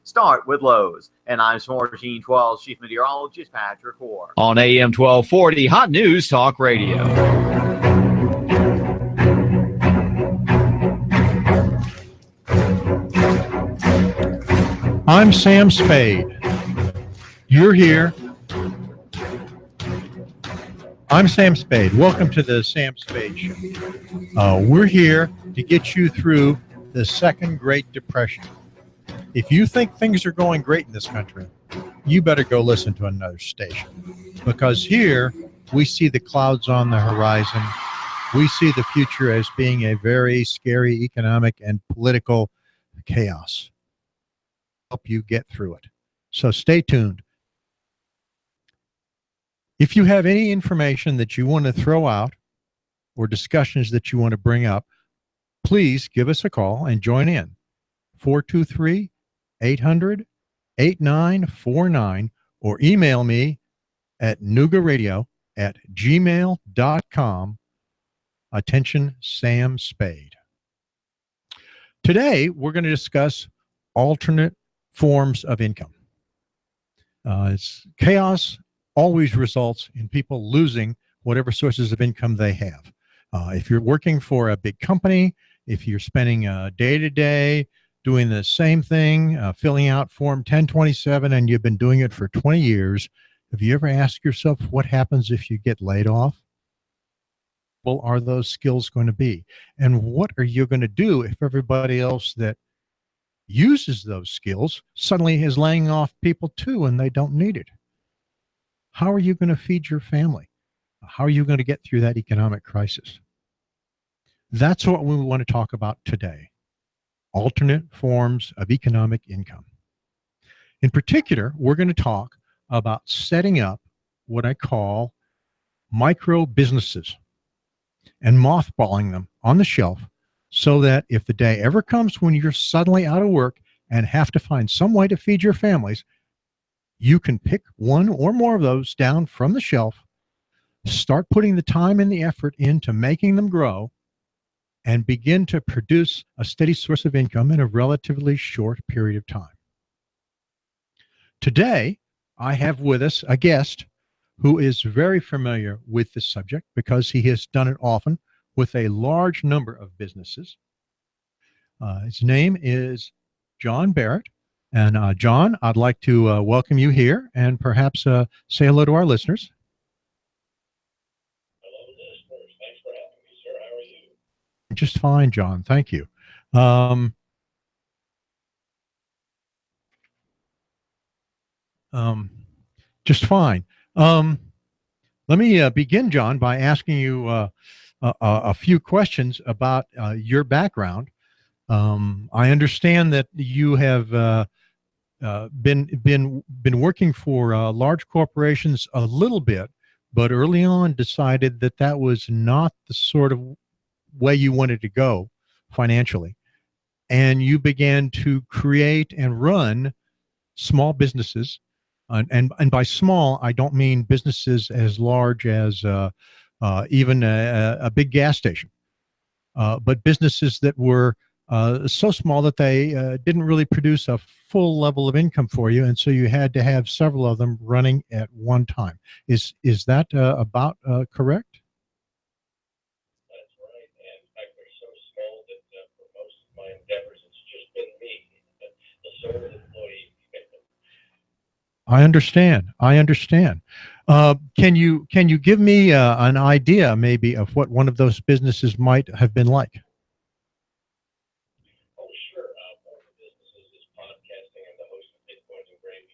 start with Lowe's. And I'm Smorgasine 12 Chief Meteorologist Patrick Hoare. On AM 1240, Hot News Talk Radio. I'm Sam Spade. You're here. I'm Sam Spade. Welcome to the Sam Spade Show. We're here to get you through the Second Great Depression. If you think things are going great in this country, you better go listen to another station. Because here, we see the clouds on the horizon. We see the future as being a very scary economic and political chaos. Help you get through it. So stay tuned. If you have any information that you want to throw out or discussions that you want to bring up, please give us a call and join in. 423-800-8949 or email me at noogaradio@gmail.com. Attention, Sam Spade. Today, we're going to discuss alternate forms of income. It's chaos always results in people losing whatever sources of income they have. If you're working for a big company, if you're spending day-to-day doing the same thing, filling out Form 1027, and you've been doing it for 20 years, have you ever asked yourself what happens if you get laid off? What are those skills going to be? And what are you going to do if everybody else that uses those skills suddenly is laying off people too and they don't need it? How are you going to feed your family? How are you going to get through that economic crisis? That's what we want to talk about today. Alternate forms of economic income. In particular, we're going to talk about setting up what I call micro businesses and mothballing them on the shelf so that if the day ever comes when you're suddenly out of work and have to find some way to feed your families, you can pick one or more of those down from the shelf, start putting the time and the effort into making them grow, and begin to produce a steady source of income in a relatively short period of time. Today, I have with us a guest who is very familiar with this subject because he has done it often with a large number of businesses. His name is John Barrett. And John, I'd like to welcome you here and perhaps say hello to our listeners. Hello, listeners. Thanks for having me, sir. How are you? Just fine, John. Thank you. Just fine. Let me begin, John, by asking you a few questions about your background. I understand that you have been working for large corporations a little bit, but early on decided that that was not the sort of way you wanted to go financially, and you began to create and run small businesses. And by small, I don't mean businesses as large as even a big gas station, but businesses that were so small that they didn't really produce a full level of income for you, and so you had to have several of them running at one time. Is that about correct? That's right. And in fact, they're so small that for most of my endeavors, it's just been me, the sole employee. I understand. Can you give me an idea maybe of what one of those businesses might have been like? Oh, sure. One of the businesses is podcasting and the host of Bitcoin and Gravy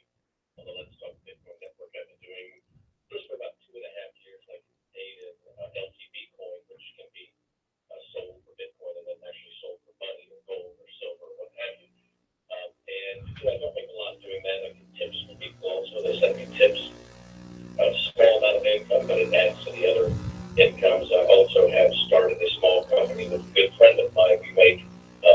on the Let's Talk Bitcoin Network. I've been doing this for about 2.5 years, like dated LTV coin, which can be sold for Bitcoin and then actually sold for money or gold or silver or what have you. And I don't make a lot doing that. I get tips from people also. They send me tips. A small amount of income, but it adds to the other incomes. I also have started a small company with a good friend of mine. We make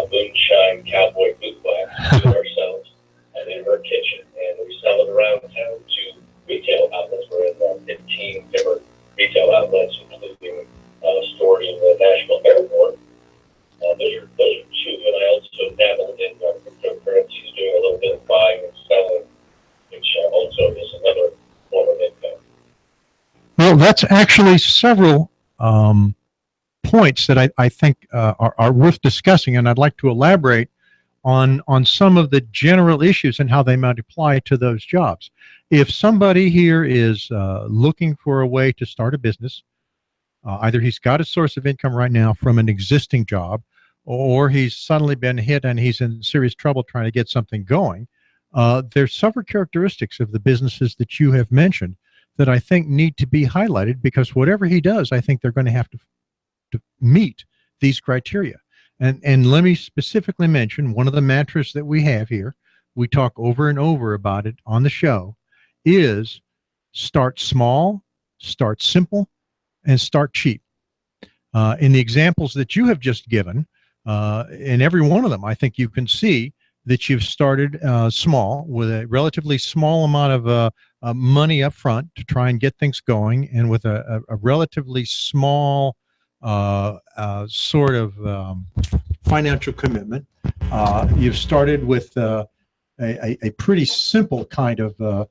moonshine cowboy boot blacks to ourselves and in her kitchen. And we sell it around town to retail outlets. We're in 15 different retail outlets, including a store in the Nashville airport. Those are two. And I also dabbled in cryptocurrencies, doing a little bit of buying Well, that's actually several points that I think are worth discussing, and I'd like to elaborate on some of the general issues and how they might apply to those jobs. If somebody here is looking for a way to start a business, either he's got a source of income right now from an existing job, or he's suddenly been hit and he's in serious trouble trying to get something going, there's several characteristics of the businesses that you have mentioned that I think need to be highlighted, because whatever he does, I think they're going to have to meet these criteria. And let me specifically mention one of the mantras that we have here, we talk over and over about it on the show, is start small, start simple, and start cheap. In the examples that you have just given, in every one of them, I think you can see that you've started small with a relatively small amount of money up front to try and get things going, and with a relatively small sort of financial commitment. You've started with a pretty simple kind of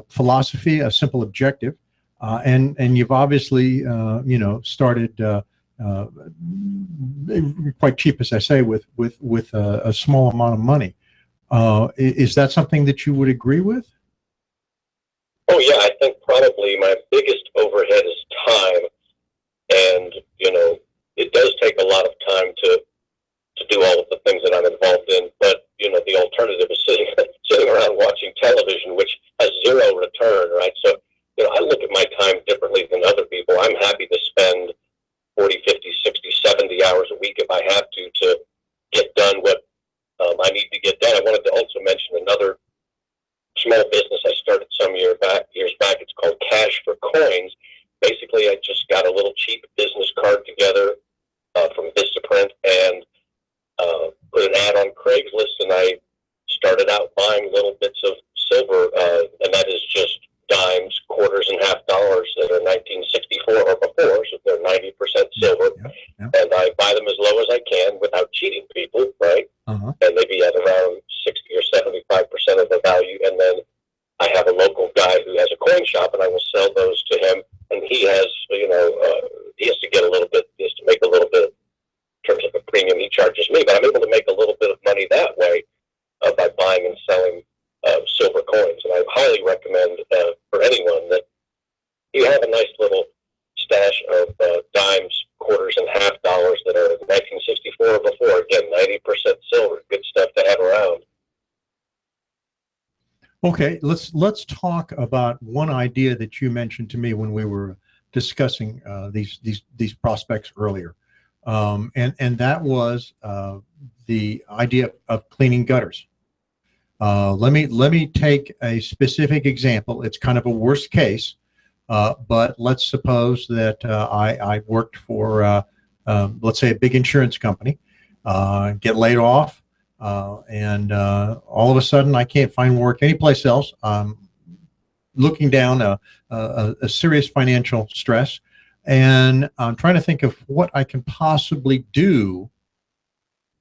philosophy, a simple objective, and you've obviously started quite cheap, as I say, with a small amount of money. Is that something that you would agree with? Oh yeah, I think probably my biggest overhead is time, and it does take a lot of time to do all of the things that I'm involved in. But the alternative is sitting around watching television, which has zero return, right? So I look at my time differently than other people. I'm happy to spend 40, 50, 60, 70 hours a week if I have to get done what I need to get done. I wanted to also mention another small business I started some years back. It's called Cash for Coins. Basically, I just got a little cheap business card together from Vistaprint and put an ad on Craigslist, and I started out buying little bits of silver, and that is just dimes, quarters, and half dollars that are 1964 or before, so they're 90% silver. Yeah. And I buy them as low as I can without cheating people, right? Uh-huh. And maybe at around 60 or 75% of the value. And then I have a local guy who has a coin shop, and I will sell those to him. And he has, he has to get a little bit, he has to make a little bit in terms of a premium he charges me, but I'm able to make a little bit of money that way by buying and selling silver coins. And I highly recommend for anyone that you have a nice little stash of dimes, quarters, and half dollars that are 1964 or before. Again, 90% silver. Good stuff to have around. Okay, let's talk about one idea that you mentioned to me when we were discussing these prospects earlier, and that was the idea of cleaning gutters. Let me take a specific example. It's kind of a worst case, but let's suppose that I worked for, let's say, a big insurance company, get laid off, and all of a sudden I can't find work anyplace else. I'm looking down a serious financial stress, and I'm trying to think of what I can possibly do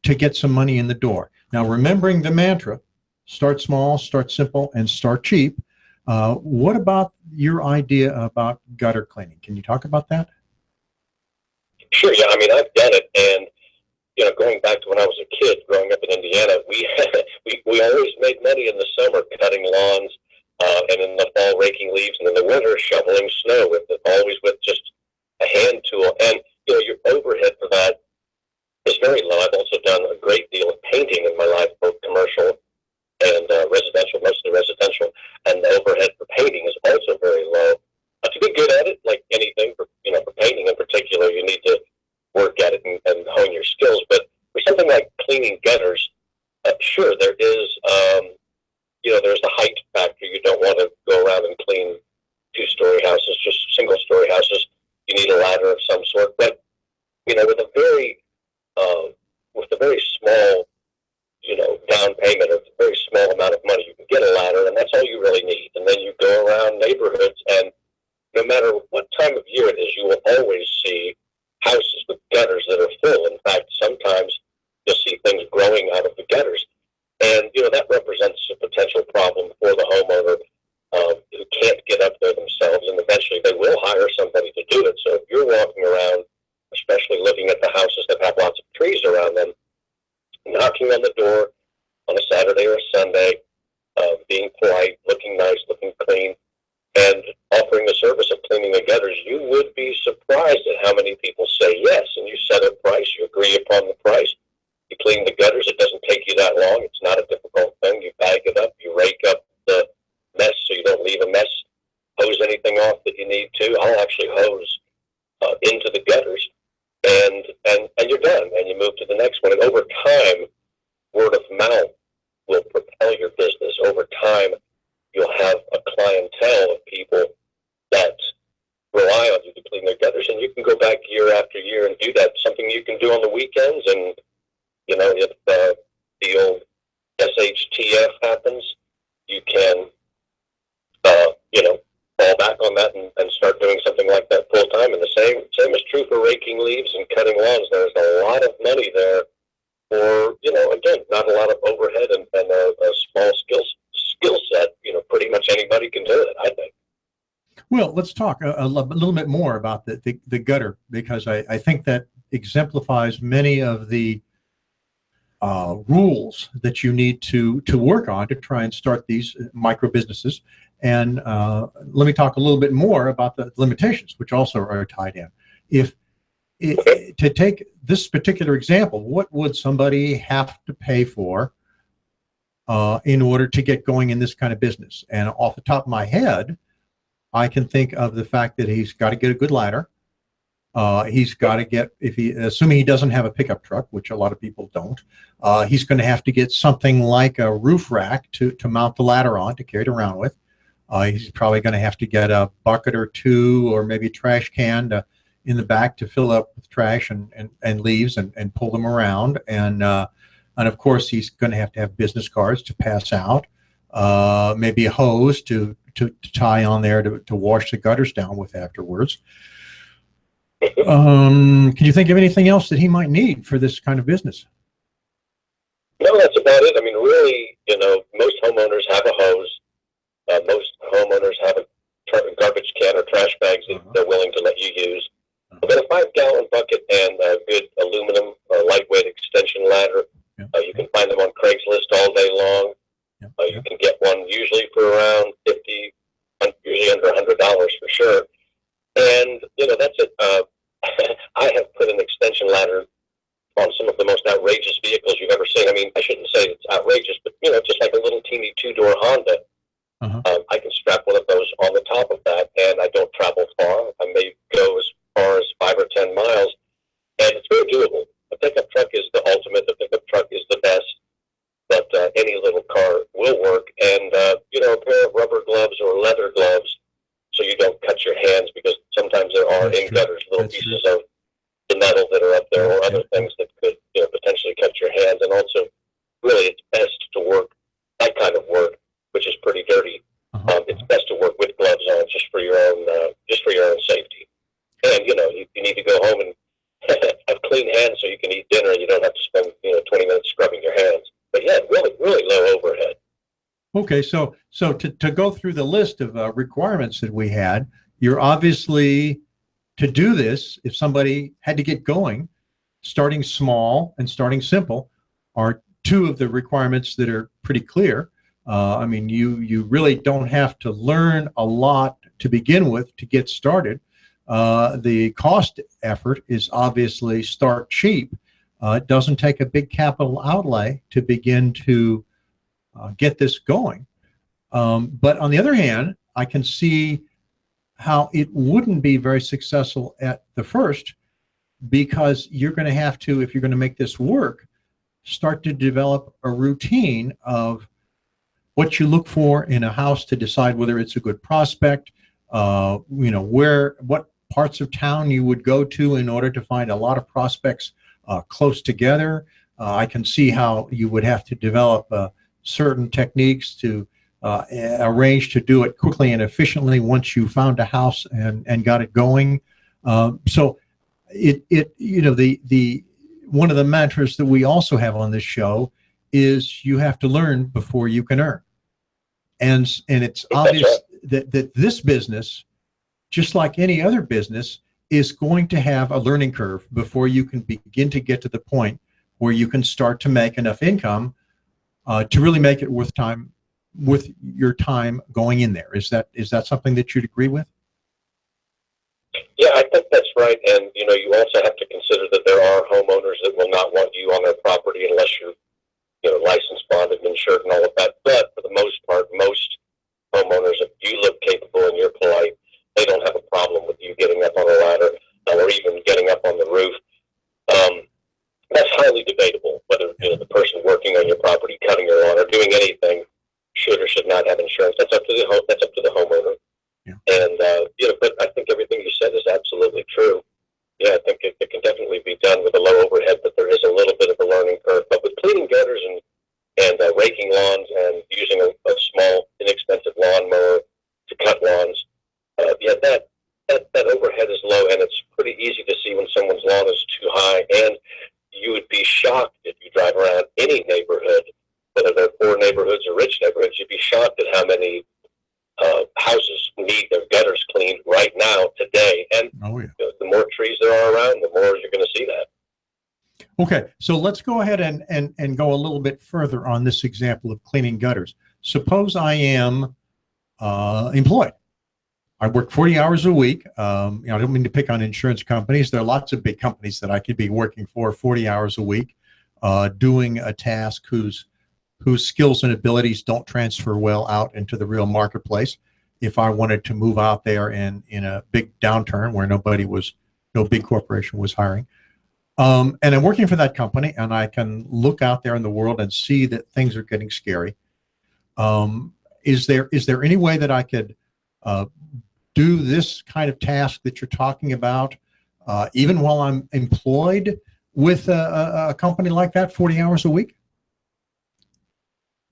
to get some money in the door. Now, remembering the mantra, start small, start simple, and start cheap. What about your idea about gutter cleaning? Can you talk about that? Sure. Yeah. I mean, I've done it, and going back to when I was a kid, growing up in Indiana, we always made money in the summer cutting lawns, and in the fall raking leaves, and in the winter shoveling snow always with just a hand tool. And your overhead for that is very low. I've also done a great deal of painting in my life, both commercial and residential, mostly residential, and the overhead for painting is also very low. To be good at it, like anything, for painting in particular, you need to work at it and hone your skills. But for something like cleaning gutters, sure, there is, there's the height factor. You don't want to go around and clean two-story houses, just single-story houses. You need a ladder of some sort. But with a very small down payment of a very small amount of money, you can get a ladder, and that's all you really need. And then you go around neighborhoods, and no matter what time of year it is, you will always see houses with gutters that are full. In fact, sometimes you'll see things growing out of the gutters. And, that represents a potential problem for the Sunday, being polite, looking nice, looking clean, and offering the service of cleaning the gutters, you would be surprised at how many people say yes. And you set a price, you agree upon the price, you clean the gutters. It doesn't take you that long. It's not a difficult thing. You bag it up, you rake up the mess so you don't leave a mess, hose anything off that you need to. I'll actually hose into the gutters, and you're done, and you move to the next one. And over time, word of mouth will propel your business. Over time, you'll have a clientele of people that rely on you to clean their gutters, and you can go back year after year and do that. Something you can do on the weekends, and if the old SHTF happens, you can fall back on that and start doing something like that full time. And the same is true for raking leaves and cutting lawns. There's a lot of money there for, again, not a lot of overhead and a small skill set. Pretty much anybody can do it, I think. Well, let's talk a little bit more about the gutter, because I think that exemplifies many of the rules that you need to work on to try and start these micro businesses. And let me talk a little bit more about the limitations, which also are tied in. To take this particular example, what would somebody have to pay for in order to get going in this kind of business? And off the top of my head, I can think of the fact that he's got to get a good ladder. He's got to get, assuming he doesn't have a pickup truck, which a lot of people don't, he's going to have to get something like a roof rack to mount the ladder on, to carry it around with. He's probably going to have to get a bucket or two, or maybe a trash can in the back to fill up with trash and leaves and pull them around. And of course, he's going to have business cards to pass out, maybe a hose to tie on there to wash the gutters down with afterwards. Can you think of anything else that he might need for this kind of business? No, that's about it. I mean, really, most homeowners have a hose. Most homeowners have a garbage can or trash bags that they're willing to let you use. But a 5-gallon bucket and a good aluminum or lightweight extension ladder, you can find them on Craigslist all day long. You can get one usually for around $50, usually under $100 for sure. And, that's it. I have put an extension ladder on some of the most outrageous vehicles you've ever seen. I mean, I shouldn't say it's outrageous, but, just like a little teeny 2-door Honda. I can strap one of those on the top of that, and I don't travel far. I may go as far as 5 or 10 miles, and it's very doable. A pickup truck is the ultimate. The pickup truck is the best, but any little car will work. And, a pair of rubber gloves or leather gloves so you don't cut your hands, because sometimes there are in gutters little pieces of the metal that are up there, or other things that could potentially cut your hands. And also, really, it's best to work that kind of work, which is pretty dirty. It's best to work with gloves on, just for your own safety. And you need to go home and have clean hands so you can eat dinner and you don't have to spend 20 minutes scrubbing your hands. But yeah, really low overhead. Okay, so to go through the list of requirements that we had, you're obviously, to do this, if somebody had to get going, starting small and starting simple are two of the requirements that are pretty clear. I mean, you really don't have to learn a lot to begin with to get started. The cost effort is obviously start cheap. It doesn't take a big capital outlay to begin to get this going. But on the other hand, I can see how it wouldn't be very successful at the first, because you're going to have to, if you're going to make this work, start to develop a routine of what you look for in a house to decide whether it's a good prospect, what parts of town you would go to in order to find a lot of prospects close together. I can see how you would have to develop certain techniques to arrange to do it quickly and efficiently once you found a house and got it going. So the one of the mantras that we also have on this show is you have to learn before you can earn. And it's obvious that this business, just like any other business, is going to have a learning curve before you can begin to get to the point where you can start to make enough income to really make it worth your time going in there. Is that something that you'd agree with? Yeah, I think that's right. And, you know, you also have to consider that there are homeowners that will not want you on their property unless you're, you know, licensed, bonded, and insured and all of that. But for the most part, most homeowners, if you look capable and you're polite, they don't have a problem with you getting up on a ladder or even getting up on the roof. That's highly debatable, whether, you know, the person working on your property, cutting your lawn, or doing anything should or should not have insurance. That's up to the homeowner. Yeah. And, you know, but I think everything you said is absolutely true. Yeah, I think it can definitely be done with a low overhead, but there is a little bit of a learning curve. But with cleaning gutters and raking lawns and using a small, inexpensive lawnmower to cut lawns, yeah, that overhead is low, and it's pretty easy to see when someone's lawn is too high. And you would be shocked if you drive around any neighborhood, whether they're poor neighborhoods or rich neighborhoods, you'd be shocked at how many houses need their gutters cleaned right now, today. And you know, the more trees there are around, the more you're going to see that. Okay, so let's go ahead and go a little bit further on this example of cleaning gutters. Suppose I am employed. I work 40 hours a week. I don't mean to pick on insurance companies. There are lots of big companies that I could be working for 40 hours a week, doing a task whose skills and abilities don't transfer well out into the real marketplace. If I wanted to move out there in a big downturn where no big corporation was hiring, and I'm working for that company, and I can look out there in the world and see that things are getting scary. Is there any way that I could do this kind of task that you're talking about, even while I'm employed with a company like that 40 hours a week?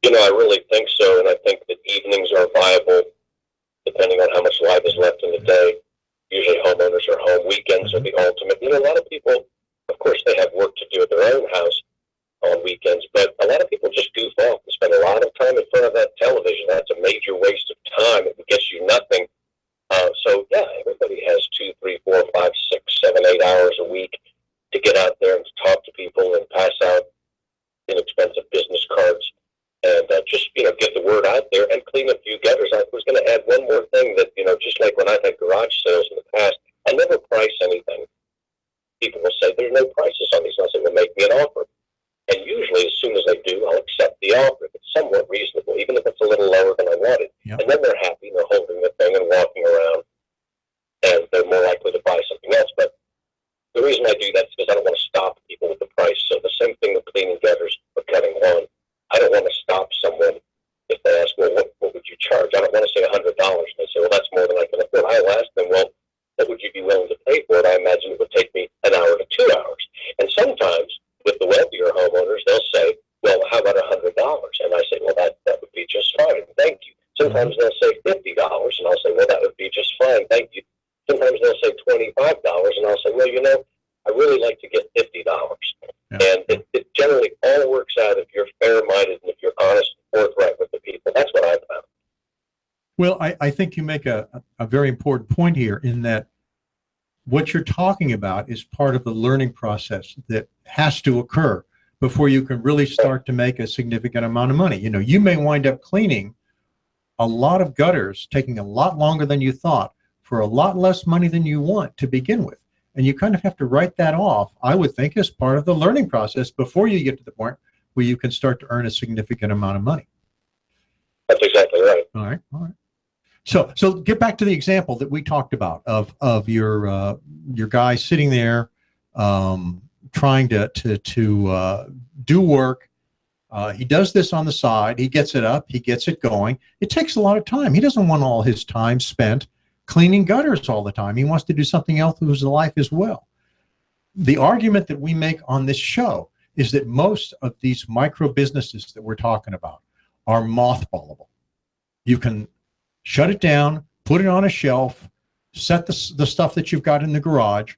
You know, I really think so, and I think that evenings are viable depending on how much life is left in the day. Usually homeowners are home. Weekends are the ultimate. You know, a lot of people, of course, they have work to do at their own house on weekends, but a lot of people just goof off and spend a lot of time in front of that television. That's a major waste of time. It gets you nothing. So, yeah, everybody has 2, 3, 4, 5, 6, 7, 8 hours a week to get out there and to talk to people and pass out inexpensive business cards. And just, you know, get the word out there and clean a few gutters. I was going to add one more thing that, you know, just like when I've had garage sales in the past, I never price anything. People will say, there's no prices on these. And I say, well, make me an offer. And usually as soon as I do, I'll accept the offer if it's somewhat reasonable, even if it's a little lower than I wanted. Yep. And then they're happy and they're holding the thing and walking around, and they're more likely to buy something else. But the reason I do that is because I don't want to stop people with the price. So the same thing with cleaning gutters or cutting lawn. I don't want to stop someone if they ask, well, what would you charge? I don't want to say $100. And they say, well, that's more than I can afford. I'll ask them, well, what would you be willing to pay for it? I imagine it would take me an hour to 2 hours. And sometimes with the wealthier homeowners, they'll say, well, how about $100? And I say, well, that would be just fine. Thank you. Sometimes they'll say $50, and I'll say, well, that would be just fine. Thank you. Sometimes they'll say $25, and I'll say, well, you know, I really like to get $50. Yeah. And it generally all works out if you're fair-minded and if you're honest and forthright with the people. That's what I've found. Well, I think you make a very important point here in that what you're talking about is part of the learning process that has to occur before you can really start to make a significant amount of money. You know, you may wind up cleaning a lot of gutters, taking a lot longer than you thought, for a lot less money than you want to begin with. And you kind of have to write that off, I would think, as part of the learning process before you get to the point where you can start to earn a significant amount of money. That's exactly right. All right. So get back to the example that we talked about of your guy sitting there trying to do work. He does this on the side. He gets it up. He gets it going. It takes a lot of time. He doesn't want all his time spent cleaning gutters all the time. He wants to do something else with his life as well. The argument that we make on this show is that most of these micro businesses that we're talking about are mothballable. You can shut it down, put it on a shelf, set the stuff that you've got in the garage,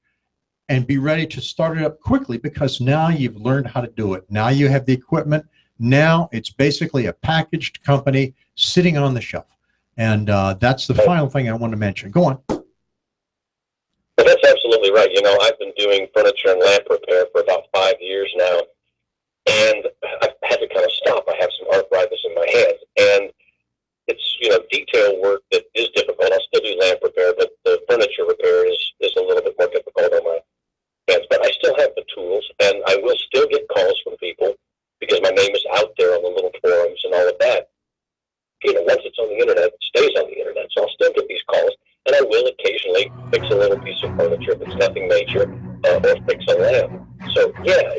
and be ready to start it up quickly because now you've learned how to do it. Now you have the equipment. Now it's basically a packaged company sitting on the shelf. And that's the final thing I want to mention. Go on. Well, that's absolutely right. You know, I've been doing furniture and lamp repair for about 5 years now. and I've had to kind of stop. I have some arthritis in my hands, and it's, detail work that is difficult. I'll still do lamp repair, but the furniture repair is a little bit more difficult on my hands. But I still have the tools, and I will still get calls from people because my name is out there on the little forums and all of that. Once it's on the internet, it stays on the internet. So I'll still get these calls, and I will occasionally fix a little piece of furniture if it's nothing major, or fix a lamp. So yeah,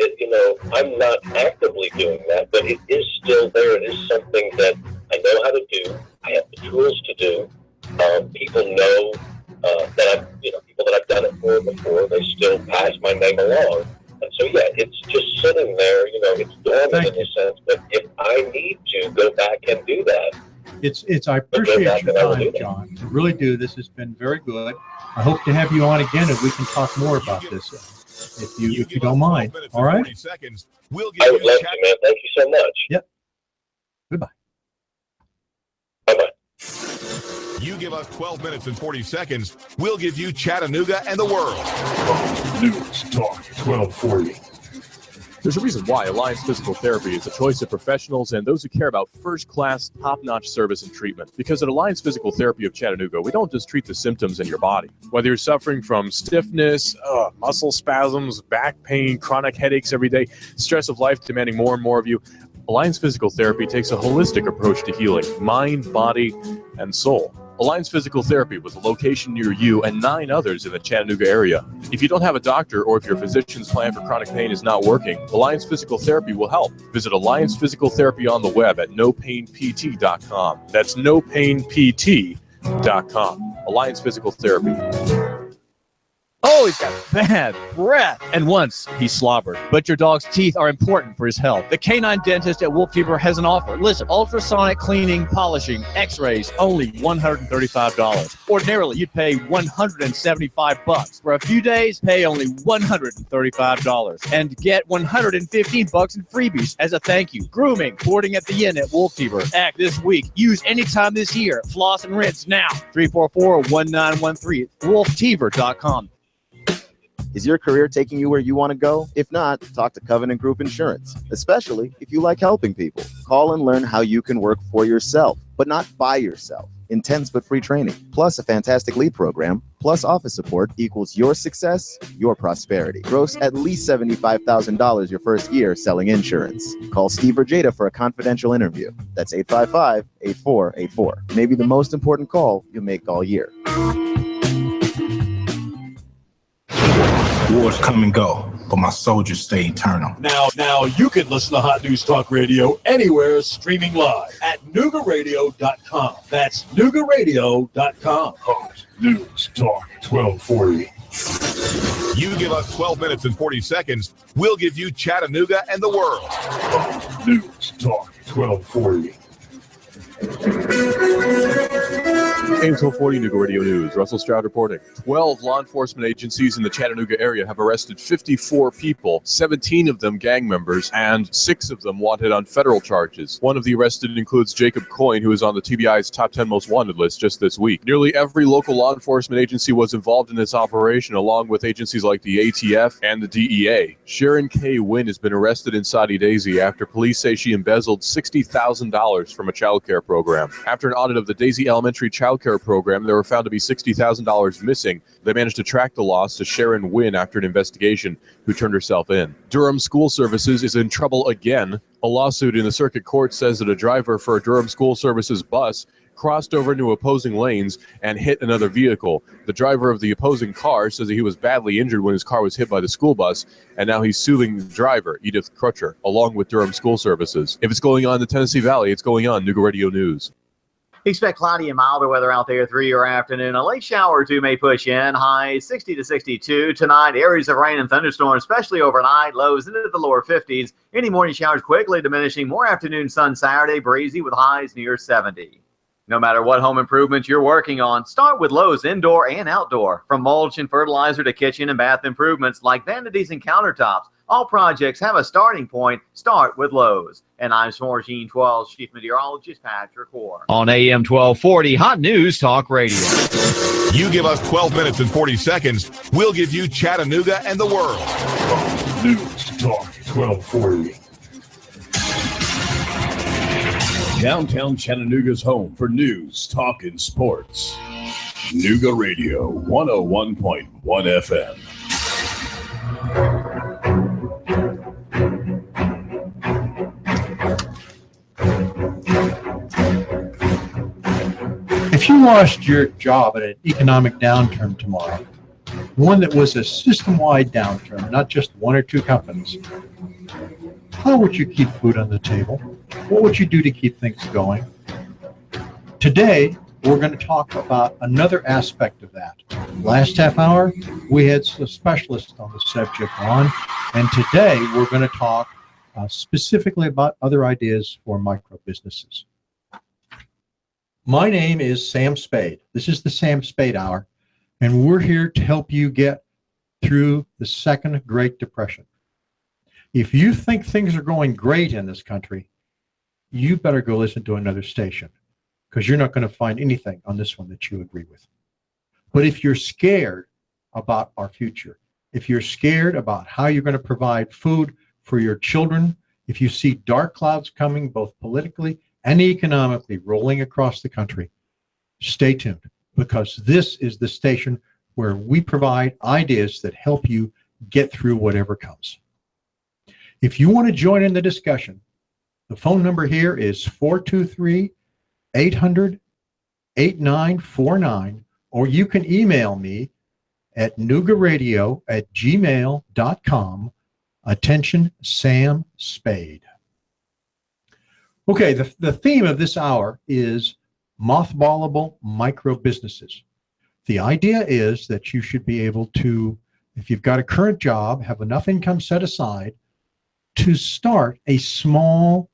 I'm not actively doing that, but it is still there. It is something that I know how to do. I have the tools to do. People know that people that I've done it for before, they still pass my name along. And so yeah, it's just sitting there. It's dormant in a sense. But if I need to go back and do that, I appreciate your time, John. I really do. This has been very good. I hope to have you on again and we can talk more about this if you don't mind. All right? I would love to, man. Thank you so much. Yep. Goodbye. Bye-bye. You give us 12 minutes and 40 seconds, we'll give you Chattanooga and the world. News Talk 1240. There's a reason why Alliance Physical Therapy is a choice of professionals and those who care about first-class, top-notch service and treatment. Because at Alliance Physical Therapy of Chattanooga, we don't just treat the symptoms in your body. Whether you're suffering from stiffness, muscle spasms, back pain, chronic headaches every day, stress of life demanding more and more of you, Alliance Physical Therapy takes a holistic approach to healing, mind, body, and soul. Alliance Physical Therapy with a location near you and 9 others in the Chattanooga area. If you don't have a doctor or if your physician's plan for chronic pain is not working, Alliance Physical Therapy will help. Visit Alliance Physical Therapy on the web at nopainpt.com. That's nopainpt.com. Alliance Physical Therapy. Oh, he's got bad breath. And once he slobbered. But your dog's teeth are important for his health. The canine dentist at Wolf Fever has an offer. Listen, ultrasonic cleaning, polishing, x-rays, only $135. Ordinarily, you'd pay $175. For a few days, pay only $135. And get $115 in freebies as a thank you. Grooming, boarding at the inn at Wolf Fever. Act this week. Use anytime this year. Floss and rinse now. 344-1913. wolfteaver.com. Is your career taking you where you want to go? If not, talk to Covenant Group Insurance, especially if you like helping people. Call and learn how you can work for yourself, but not by yourself. Intense but free training, plus a fantastic lead program, plus office support equals your success, your prosperity. Gross at least $75,000 your first year selling insurance. Call Steve or Jada for a confidential interview. That's 855-8484. Maybe the most important call you'll make all year. Wars come and go, but my soldiers stay eternal. Now you can listen to Hot News Talk Radio anywhere, streaming live at Noogaradio.com. That's Noogaradio.com. Hot News Talk 1240. You give us 12 minutes and 40 seconds, we'll give you Chattanooga and the world. Hot News Talk 1240. AM 1240 Nooga Radio News. Russell Stroud reporting. 12 law enforcement agencies in the Chattanooga area have arrested 54 people, 17 of them gang members, and 6 of them wanted on federal charges. One of the arrested includes Jacob Coyne, who is on the TBI's top 10 most wanted list just this week. Nearly every local law enforcement agency was involved in this operation, along with agencies like the ATF and the DEA. Sharon K. Wynn has been arrested in Saudi Daisy after police say she embezzled $60,000 from a child care program. After an audit of the Daisy Elementary child care program, there were found to be $60,000 missing. They managed to track the loss to Sharon Wynn after an investigation, who turned herself in. Durham School Services is in trouble again. A lawsuit in the circuit court says that a driver for a Durham School Services bus crossed over into opposing lanes and hit another vehicle. The driver of the opposing car says that he was badly injured when his car was hit by the school bus, and now he's suing the driver, Edith Crutcher, along with Durham School Services. If it's going on in the Tennessee Valley, it's going on Nooga Radio News. Expect cloudy and milder weather out there through your afternoon. A late shower or two may push in. Highs 60 to 62 tonight. Areas of rain and thunderstorms, especially overnight. Lows into the lower 50s. Any morning showers quickly diminishing. More afternoon sun Saturday. Breezy with highs near 70. No matter what home improvements you're working on, start with Lowe's indoor and outdoor. From mulch and fertilizer to kitchen and bath improvements like vanities and countertops, all projects have a starting point. Start with Lowe's. And I'm Smorgine 12 Chief Meteorologist Patrick Hoare. On AM 1240, Hot News Talk Radio. You give us 12 minutes and 40 seconds, we'll give you Chattanooga and the world. Hot News Talk 1240. Downtown Chattanooga's home for news, talk, and sports. Nooga Radio 101.1 FM. If you lost your job at an economic downturn tomorrow, one that was a system-wide downturn, not just one or two companies, how would you keep food on the table? What would you do to keep things going? Today, we're going to talk about another aspect of that. Last half hour, we had a specialist on the subject on, and today we're going to talk specifically about other ideas for micro businesses. My name is Sam Spade. This is the Sam Spade Hour, and we're here to help you get through the second Great Depression. If you think things are going great in this country, you better go listen to another station, because you're not going to find anything on this one that you agree with. But if you're scared about our future, if you're scared about how you're going to provide food for your children, if you see dark clouds coming both politically and economically rolling across the country, stay tuned, because this is the station where we provide ideas that help you get through whatever comes. If you want to join in the discussion, the phone number here is 423-800-8949, or you can email me at noogaradio@gmail.com. Attention, Sam Spade. Okay, the theme of this hour is mothballable micro businesses. The idea is that you should be able to, if you've got a current job, have enough income set aside to start a small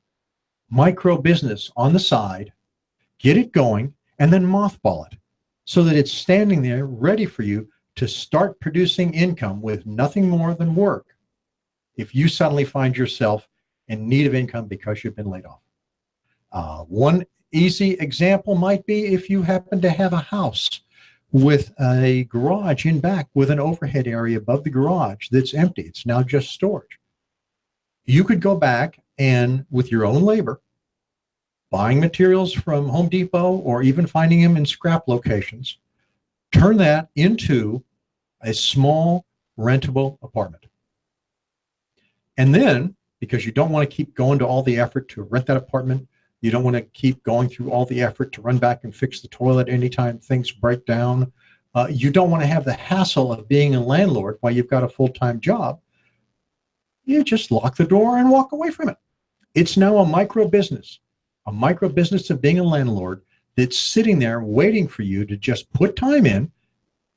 micro business on the side, get it going, and then mothball it so that it's standing there ready for you to start producing income with nothing more than work if you suddenly find yourself in need of income because you've been laid off. One easy example might be if you happen to have a house with a garage in back with an overhead area above the garage that's empty. It's now just storage. You could go back and, with your own labor, buying materials from Home Depot or even finding them in scrap locations, turn that into a small rentable apartment. And then, because you don't want to keep going to all the effort to rent that apartment, you don't want to keep going through all the effort to run back and fix the toilet anytime things break down. You don't want to have the hassle of being a landlord while you've got a full-time job. You just lock the door and walk away from it. It's now a micro business of being a landlord that's sitting there waiting for you to just put time in,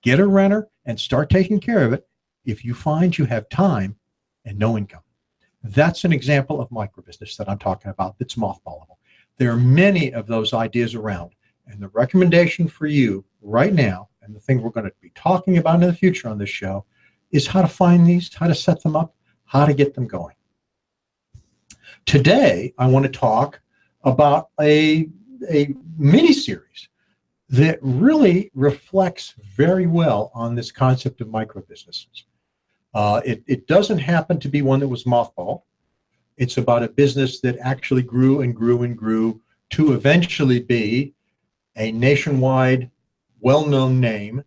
get a renter, and start taking care of it if you find you have time and no income. That's an example of micro business that I'm talking about that's mothballable. There are many of those ideas around, and the recommendation for you right now, and the thing we're going to be talking about in the future on this show, is how to find these, how to set them up, how to get them going. Today, I want to talk about a mini-series that really reflects very well on this concept of micro businesses. It doesn't happen to be one that was mothballed. It's about a business that actually grew and grew and grew to eventually be a nationwide well-known name,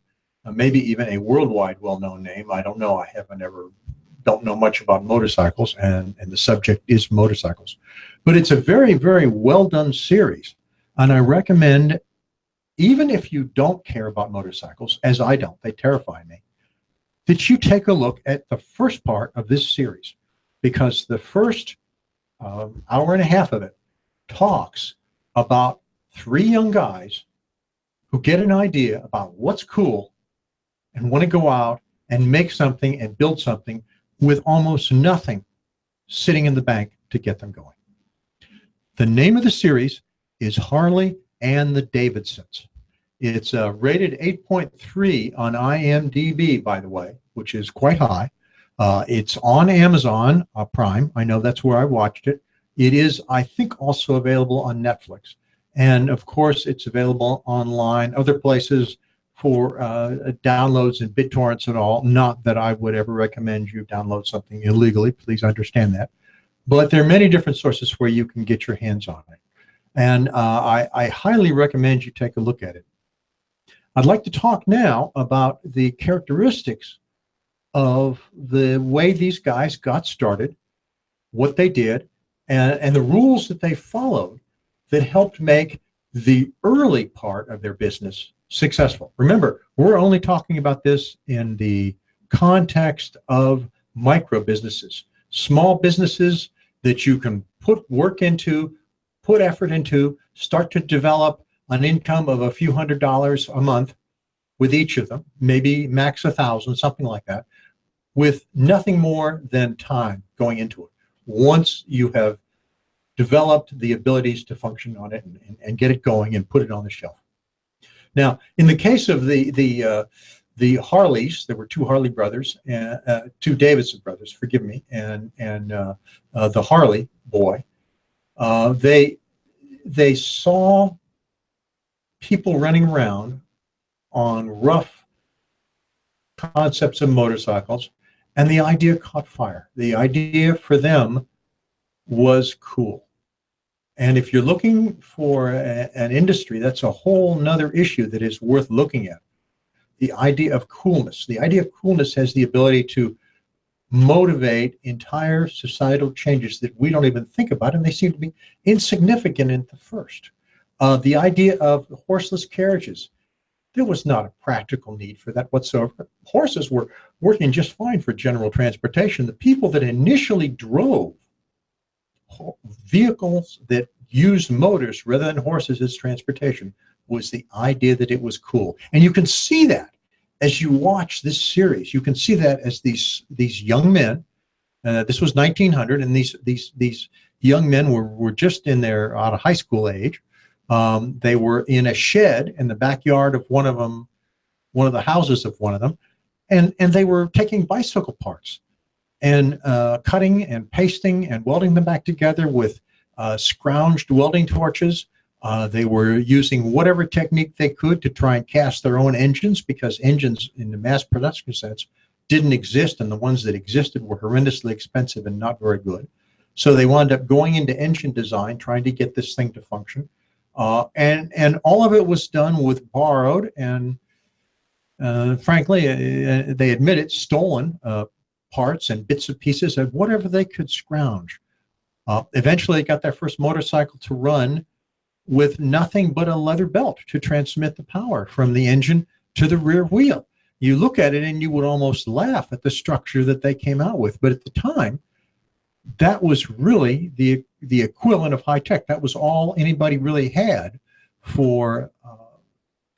maybe even a worldwide well-known name. I don't know. Don't know much about motorcycles, and the subject is motorcycles. But it's a very, very well-done series, and I recommend, even if you don't care about motorcycles, as I don't, they terrify me, that you take a look at the first part of this series, because the first hour and a half of it talks about three young guys who get an idea about what's cool and want to go out and make something and build something with almost nothing sitting in the bank to get them going. The name of the series is Harley and the Davidsons. It's rated 8.3 on IMDb, by the way, which is quite high. It's on Amazon Prime. I know that's where I watched it. It is, I think, also available on Netflix. And of course, it's available online, other places for downloads and BitTorrents and all. Not that I would ever recommend you download something illegally. Please understand that. But there are many different sources where you can get your hands on it. And I highly recommend you take a look at it. I'd like to talk now about the characteristics of the way these guys got started, what they did, and the rules that they followed that helped make the early part of their business successful. Remember, we're only talking about this in the context of micro businesses, small businesses that you can put work into, put effort into, start to develop an income of a few $100s a month with each of them, maybe max 1,000, something like that, with nothing more than time going into it. Once you have developed the abilities to function on it and get it going and put it on the shelf. Now, in the case of the Harleys, there were two Harley brothers, two Davidson brothers, forgive me, and the Harley boy. They saw people running around on rough concepts of motorcycles, and the idea caught fire. The idea for them was cool. And if you're looking for an industry, that's a whole nother issue that is worth looking at. The idea of coolness. The idea of coolness has the ability to motivate entire societal changes that we don't even think about, and they seem to be insignificant at the first. The idea of horseless carriages. There was not a practical need for that whatsoever. Horses were working just fine for general transportation. The people that initially drove vehicles that used motors rather than horses as transportation was the idea that it was cool. And you can see that as you watch this series. You can see that as these young men, this was 1900, and these young men were just out of high school age. They were in a shed in the backyard of one of the houses of one of them, and they were taking bicycle parts and cutting and pasting and welding them back together with scrounged welding torches. They were using whatever technique they could to try and cast their own engines, because engines in the mass production sense didn't exist, and the ones that existed were horrendously expensive and not very good. So they wound up going into engine design, trying to get this thing to function. And all of it was done with borrowed and, frankly, they admit it, stolen parts and bits and pieces of whatever they could scrounge. Eventually, they got their first motorcycle to run with nothing but a leather belt to transmit the power from the engine to the rear wheel. You look at it and you would almost laugh at the structure that they came out with. But at the time, that was really the equivalent of high tech. That was all anybody really had for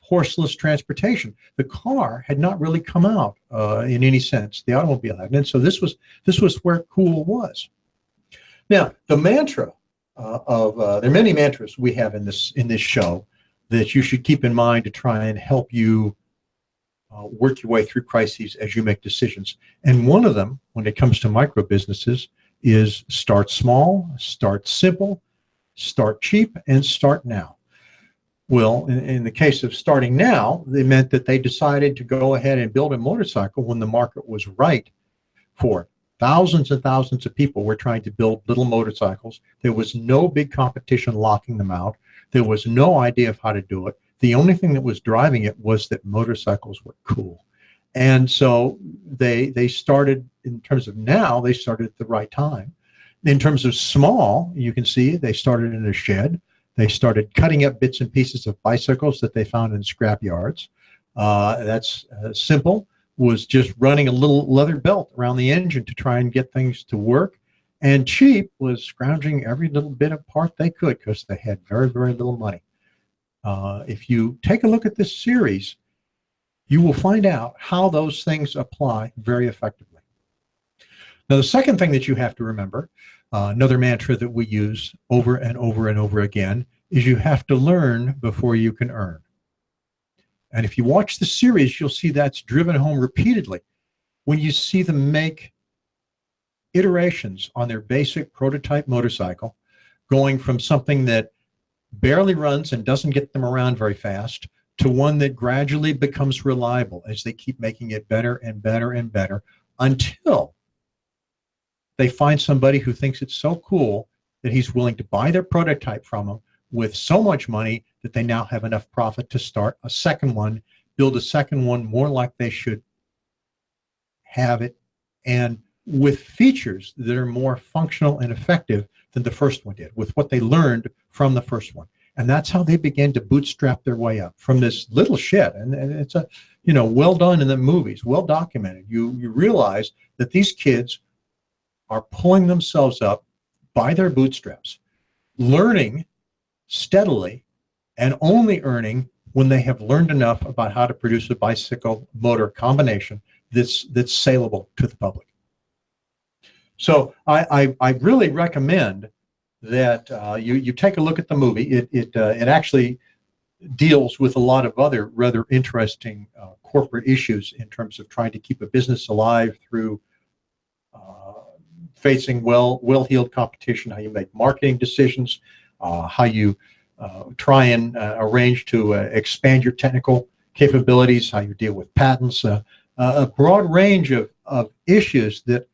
horseless transportation. The car had not really come out in any sense. The automobile hadn't. And so this was where cool was. Now, the mantra there are many mantras we have in this show that you should keep in mind to try and help you work your way through crises as you make decisions. And one of them, when it comes to micro businesses, is start small, start simple, start cheap, and start now. Well, in the case of starting now, they meant that they decided to go ahead and build a motorcycle when the market was right for it. Thousands and thousands of people were trying to build little motorcycles. There was no big competition locking them out. There was no idea of how to do it. The only thing that was driving it was that motorcycles were cool. And so they started, in terms of now, they started at the right time. In terms of small, you can see they started in a shed. They started cutting up bits and pieces of bicycles that they found in scrap yards. That's simple, was just running a little leather belt around the engine to try and get things to work. And cheap was scrounging every little bit of part they could because they had very, very little money. If you take a look at this series, you will find out how those things apply very effectively. Now, the second thing that you have to remember, another mantra that we use over and over and over again, is you have to learn before you can earn. And if you watch the series, you'll see that's driven home repeatedly when you see them make iterations on their basic prototype motorcycle, going from something that barely runs and doesn't get them around very fast to one that gradually becomes reliable as they keep making it better and better and better until they find somebody who thinks it's so cool that he's willing to buy their prototype from them, with so much money that they now have enough profit to start a second one, build a second one more like they should have it, and with features that are more functional and effective than the first one did, with what they learned from the first one. And that's how they began to bootstrap their way up from this little shed. And it's a, well done in the movies, well documented. You realize that these kids are pulling themselves up by their bootstraps, learning steadily and only earning when they have learned enough about how to produce a bicycle motor combination that's saleable to the public. So I really recommend that you take a look at the movie. It actually deals with a lot of other rather interesting corporate issues in terms of trying to keep a business alive through facing well-heeled competition, how you make marketing decisions, how you try and arrange to expand your technical capabilities, how you deal with patents, a broad range of issues that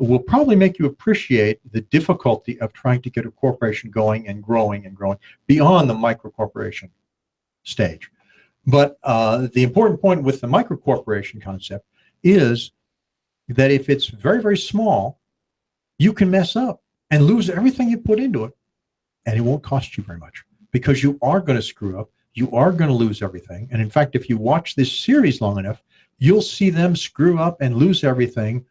will probably make you appreciate the difficulty of trying to get a corporation going and growing beyond the microcorporation stage. But the important point with the microcorporation concept is that if it's very, very small, you can mess up and lose everything you put into it, and it won't cost you very much because you are going to screw up. You are going to lose everything. And in fact, if you watch this series long enough, you'll see them screw up and lose everything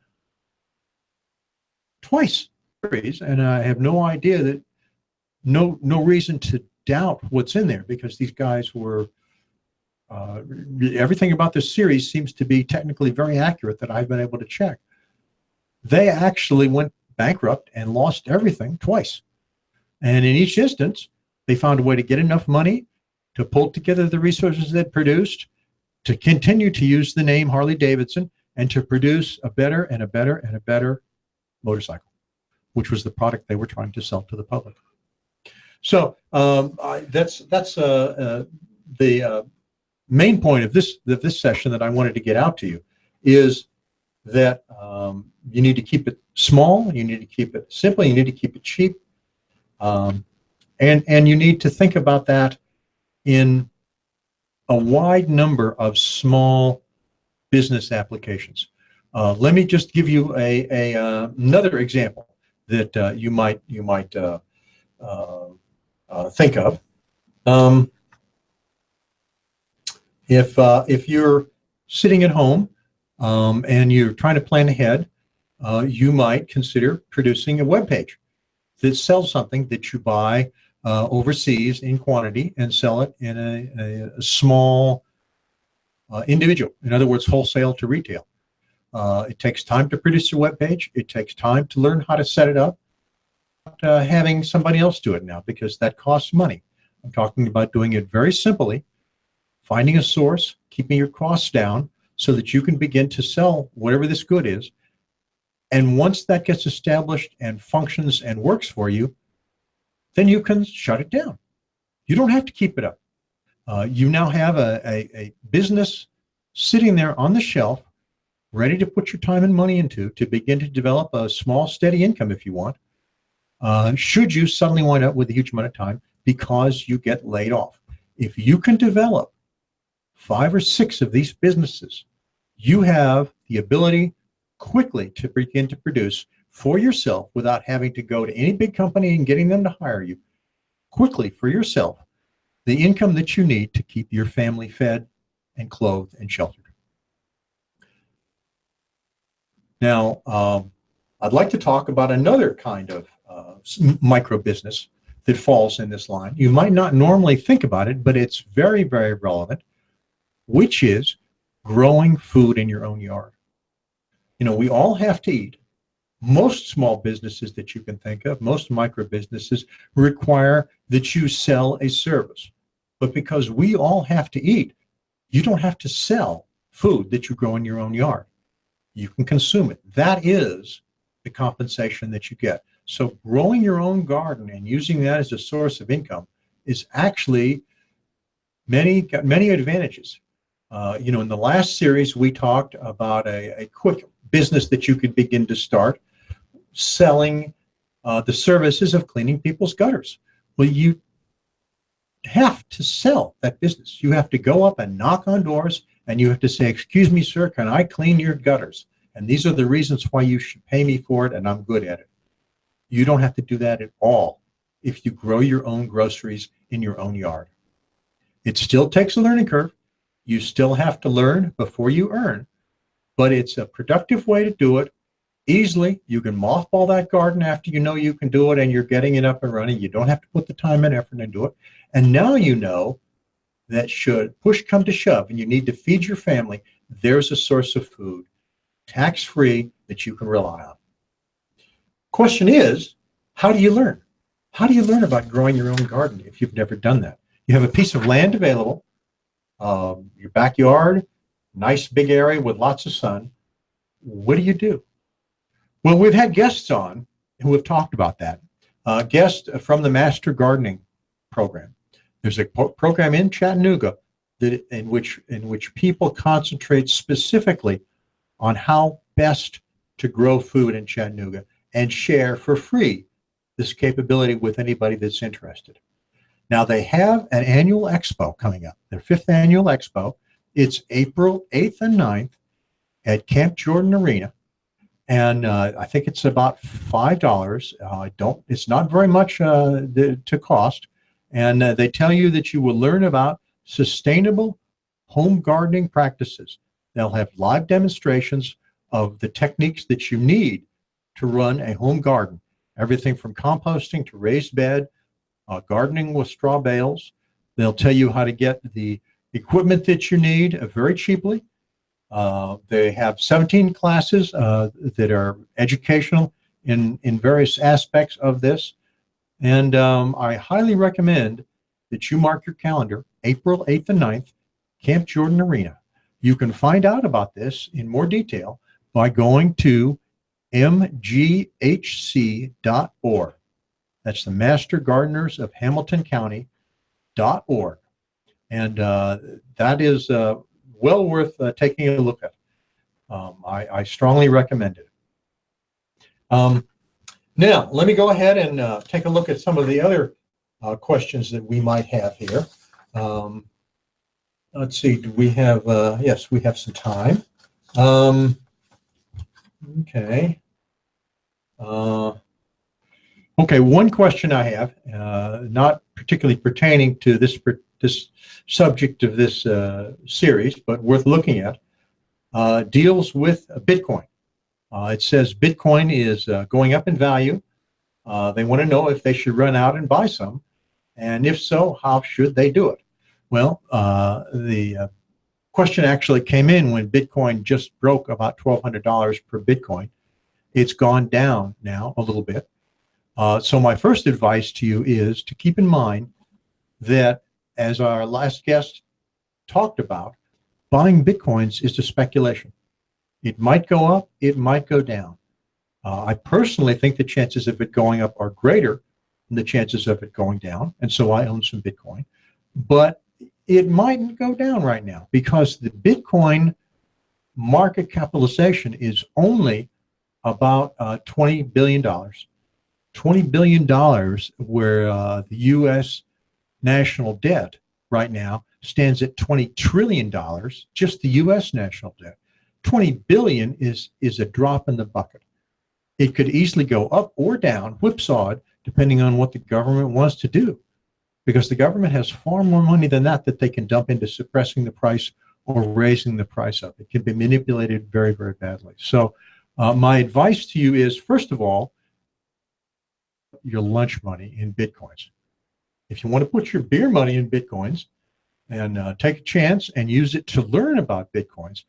twice. And I have no idea that no reason to doubt what's in there, because these guys were everything about this series seems to be technically very accurate that I've been able to check. They actually went bankrupt and lost everything twice. And in each instance, they found a way to get enough money to pull together the resources they'd produced, to continue to use the name Harley Davidson, and to produce a better and a better and a better motorcycle, which was the product they were trying to sell to the public. So that's the main point of this session that I wanted to get out to you, is that you need to keep it small, you need to keep it simple, you need to keep it cheap, and you need to think about that in a wide number of small business applications. Let me just give you another example that you might think of. If you're sitting at home and you're trying to plan ahead, you might consider producing a web page that sells something that you buy overseas in quantity and sell it in a small individual. In other words, wholesale to retail. It takes time to produce a web page. It takes time to learn how to set it up. Having somebody else do it now, because that costs money. I'm talking about doing it very simply, finding a source, keeping your costs down so that you can begin to sell whatever this good is. And once that gets established and functions and works for you, then you can shut it down. You don't have to keep it up. You now have a business sitting there on the shelf, ready to put your time and money into to begin to develop a small, steady income if you want. Should you suddenly wind up with a huge amount of time because you get laid off. If you can develop 5 or 6 of these businesses, you have the ability quickly to begin to produce for yourself without having to go to any big company and getting them to hire you. Quickly for yourself, the income that you need to keep your family fed and clothed and sheltered. Now, I'd like to talk about another kind of micro business that falls in this line. You might not normally think about it, but it's very, very relevant, which is growing food in your own yard. You know, we all have to eat. Most small businesses that you can think of, most micro businesses require that you sell a service. But because we all have to eat, you don't have to sell food that you grow in your own yard. You can consume it. That is the compensation that you get. So growing your own garden and using that as a source of income is actually got many advantages. You know, in the last series, we talked about a quick business that you could begin to start selling the services of cleaning people's gutters. Well, you have to sell that business. You have to go up and knock on doors, and you have to say, excuse me, sir, can I clean your gutters? And these are the reasons why you should pay me for it, and I'm good at it. You don't have to do that at all if you grow your own groceries in your own yard. It still takes a learning curve. You still have to learn before you earn, but it's a productive way to do it easily. You can mothball that garden after you know you can do it and you're getting it up and running. You don't have to put the time and effort into it. And now you know that should push come to shove and you need to feed your family, there's a source of food, tax-free, that you can rely on. Question is, how do you learn? How do you learn about growing your own garden if you've never done that? You have a piece of land available, your backyard, nice big area with lots of sun. What do you do? Well, we've had guests on who have talked about that. Guests from the Master Gardening Program. There's a program in Chattanooga in which people concentrate specifically on how best to grow food in Chattanooga and share for free this capability with anybody that's interested. Now, they have an annual expo coming up, their 5th annual expo. It's April 8th and 9th at Camp Jordan Arena. And I think it's about $5. It's not very much to cost. And they tell you that you will learn about sustainable home gardening practices. They'll have live demonstrations of the techniques that you need to run a home garden. Everything from composting to raised bed, gardening with straw bales. They'll tell you how to get the equipment that you need very cheaply. They have 17 classes that are educational in various aspects of this. And I highly recommend that you mark your calendar, April 8th and 9th, Camp Jordan Arena. You can find out about this in more detail by going to mghc.org. That's the Master Gardeners of Hamilton County.org. And that is well worth taking a look at. I strongly recommend it. Now, let me go ahead and take a look at some of the other questions that we might have here. Let's see, do we have, yes, we have some time. Okay. Okay, one question I have, not particularly pertaining to this subject of this series, but worth looking at, deals with Bitcoin. It says Bitcoin is going up in value. They want to know if they should run out and buy some, and if so, how should they do it? Well, the question actually came in when Bitcoin just broke about $1,200 per Bitcoin. It's gone down now a little bit. So my first advice to you is to keep in mind that, as our last guest talked about, buying Bitcoins is a speculation. It might go up, it might go down. I personally think the chances of it going up are greater than the chances of it going down, and so I own some Bitcoin. But it mightn't go down right now because the Bitcoin market capitalization is only about $20 billion. $20 billion, where the U.S. national debt right now stands at $20 trillion, just the U.S. national debt. $20 billion is a drop in the bucket. It could easily go up or down, whipsawed, depending on what the government wants to do, because the government has far more money than that they can dump into suppressing the price or raising the price up. It can be manipulated very, very badly. So my advice to you is, first of all, your lunch money in Bitcoins. If you want to put your beer money in Bitcoins and take a chance and use it to learn about Bitcoins,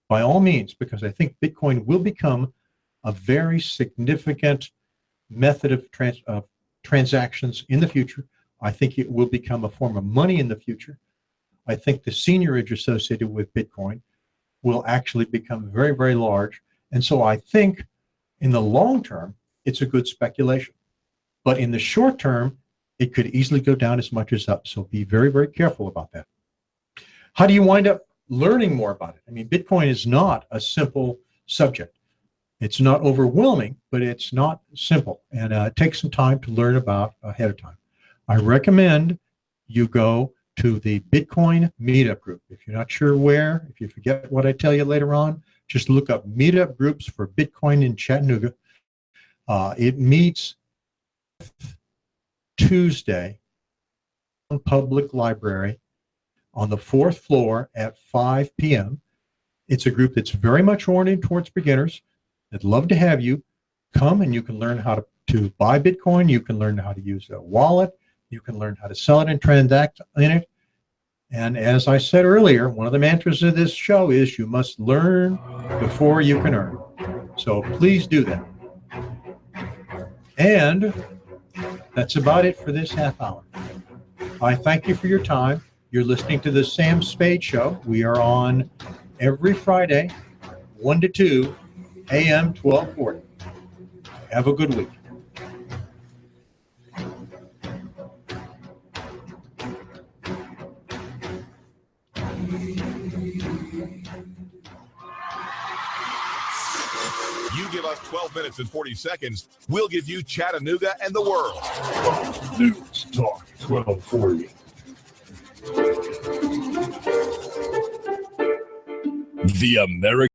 by all means, because I think Bitcoin will become a very significant method of transactions in the future. I think it will become a form of money in the future. I think the seigniorage associated with Bitcoin will actually become very, very large. And so I think in the long term, it's a good speculation. But in the short term, it could easily go down as much as up. So be very, very careful about that. How do you wind up learning more about it? I mean, Bitcoin is not a simple subject. It's not overwhelming, but it's not simple. And it takes some time to learn about ahead of time. I recommend you go to the Bitcoin meetup group. If you're not sure where, if you forget what I tell you later on, just look up meetup groups for Bitcoin in Chattanooga. It meets Tuesday in Public Library on the 4th floor at 5 p.m. It's a group that's very much oriented towards beginners. I'd love to have you come, and you can learn how to buy Bitcoin. You can learn how to use a wallet. You can learn how to sell it and transact in it. And as I said earlier, one of the mantras of this show is you must learn before you can earn. So please do that. And that's about it for this half hour. I thank you for your time. You're listening to the Sam Spade Show. We are on every Friday, 1 to 2, AM 1240. Have a good week. You give us 12 minutes and 40 seconds, we'll give you Chattanooga and the world. News Talk 1240. The American